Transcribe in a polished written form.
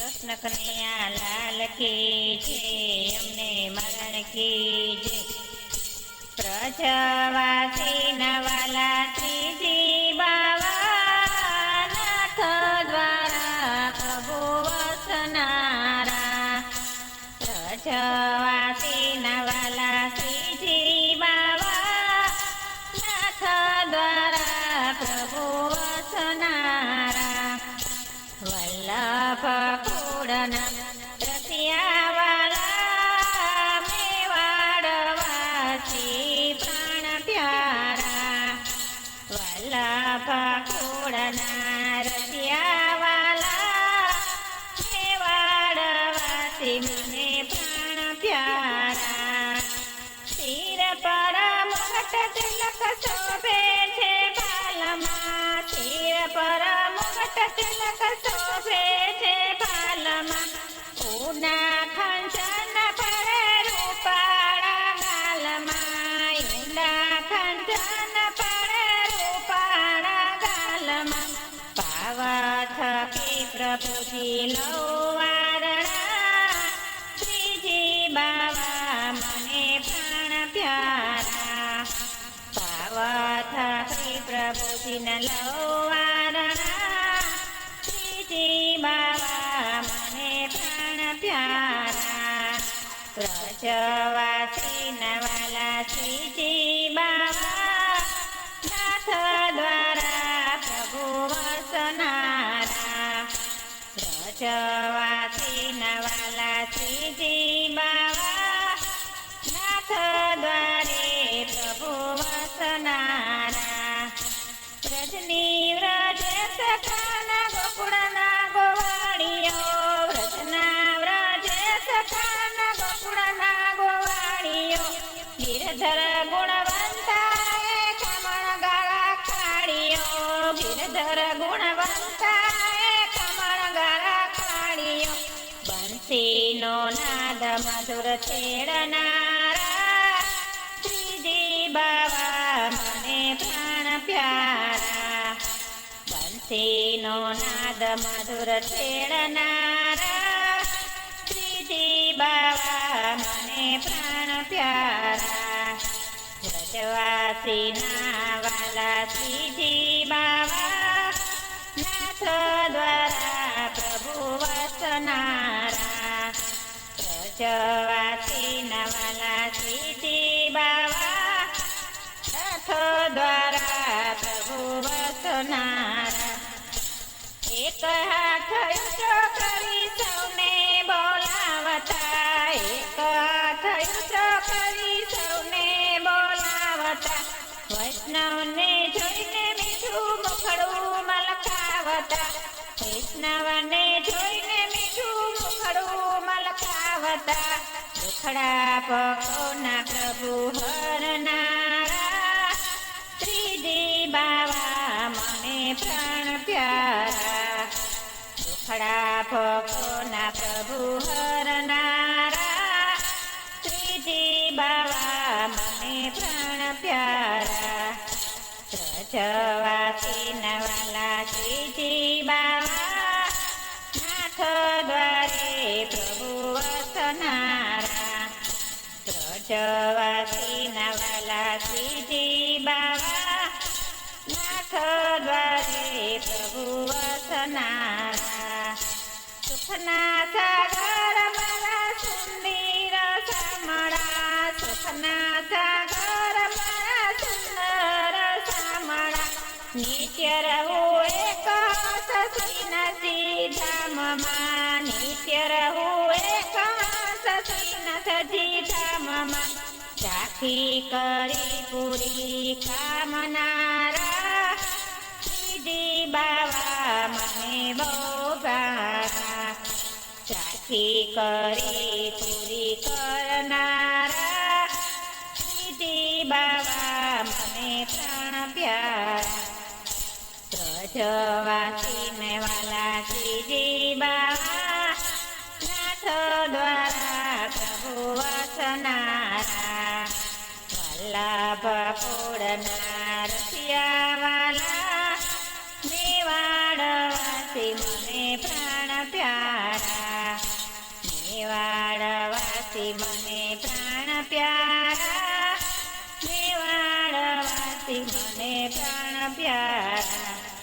કૃષ્ણ કનૈયા લાલ કી જય, અમને મરણ કી જય। પ્રજવાસી નવાલા શ્રીજી બાવા નાથ દ્વારા પ્રભુ વસનારા। પ્રજવાસી નવાલા શ્રીજી બાવા નાથ દ્વારા પ્રભુ વસનારા। વલ્લભ કુળના રસિયાવાલા મેવાડવાસી પ્રાણ પ્યારા। વલ્લભ કુળના રસિયાવાલા મેવાડવાસી મને પ્રાણ પ્યારા। શિર પર મુગટ તિલક શોભે છે બાલમાં, શિર પર મુગટ તિલક શોભે છે બાલમાં। ઉના ખંચન પડે રૂપાળા ગાલમાં, ઉના ખંચન પડે રૂપાળા ગાલમાં। પાવા થકી પ્રભુજી લઉં વારણા, શ્રીજી બાવા મને પ્રાણ પ્યારા। પાવા થકી પ્રભુજીને લઉં વારણા, શ્રીજી બાવા મને પ્રાણ પ્યારા। વ્રજવાસી નવાલા શ્રીજી બાવા નાથ દ્વારા પ્રભુ વસનારા। વ્રજવાસી નવાલા શ્રીજી બાવા નાથ દ્વારે પ્રભુ વસનારા। વ્રજની વ્રજ સખાના ગોકુળના ગોવાળીઓ, વ્રજના વ્રજ સખાના ગોકુળના ગોવાળીઓ। ગિરધર ગુણવંતાએ કમળ ગાળા કાઢીઓ, ગિરધર ગુણવંતાએ કમળ ગાળા કાઢીઓ। બંસીનો નાદ મધુર છેડનારા, શ્રીજી બાવા મને પ્રાણ પ્યારા। બંસીનો નાદ મધુર છેડનારા, શ્રીજી બાવા મને પ્રાણ પ્યારા। વ્રજવાસી નાવાલા શ્રીજી બાવા નાથ દ્વારા પ્રભુ વસનારા। વ્રજવાસી નવાલા શ્રીજી બાવા નાથ દ્વારા પ્રભુ વસનારા। એક હાથ ઊંચો કરી સૌને બોલાવતા, એક હાથ ઊંચો કરી સૌને બોલાવતા। વૈષ્ણવને જોઈને મીઠું મુખડું મલકાવતા, વૈષ્ણવને જોઈને મીઠું મુખડું મલકાવતા। દુખડા પગોના પ્રભુ હરનારા, શ્રીજી બાવા મને પ્રાણ પ્યારા। દુખડા પગોના પ્રભુ હરનારા, શ્રીજી બાવા મને પ્રાણ પ્યારા। વ્રજવાસી નવાલા શ્રીજી બાવા નાથ દ્વારે પ્રભુ વસનારા। વ્રજવાસી નવાલા શ્રીજી બાવા નાથ દ્વારે પ્રભુ વસનારા। સુખના સાગર મારા સુંદર સામળા, સુખના સાગર મારા સુંદર સામળા। નિત્ય રહું એક સસીનસી ધામમાં, નિત્ય રહું એક સસીનસી ધામમાં। રાખી કરી પૂરી કામનારા, શ્રીજી બાવા મને બહુ પ્યારા। રાખી કરી પૂરી કરનારા, શ્રીજી બાવા મને પ્રાણ પ્યારા। વ્રજવાસી નવાલા શ્રીજી બાવા નાથ દ્વારા પ્રભુ વસનારા। વલ્લભ કુળના રસિયાવાલા મેવાડવાસી મને પ્રાણ પ્યારા। પ્યારા મેવાડવાસી મને પ્રાણ પ્યારા મેવાડવાસી મને પ્રાણ પ્યારા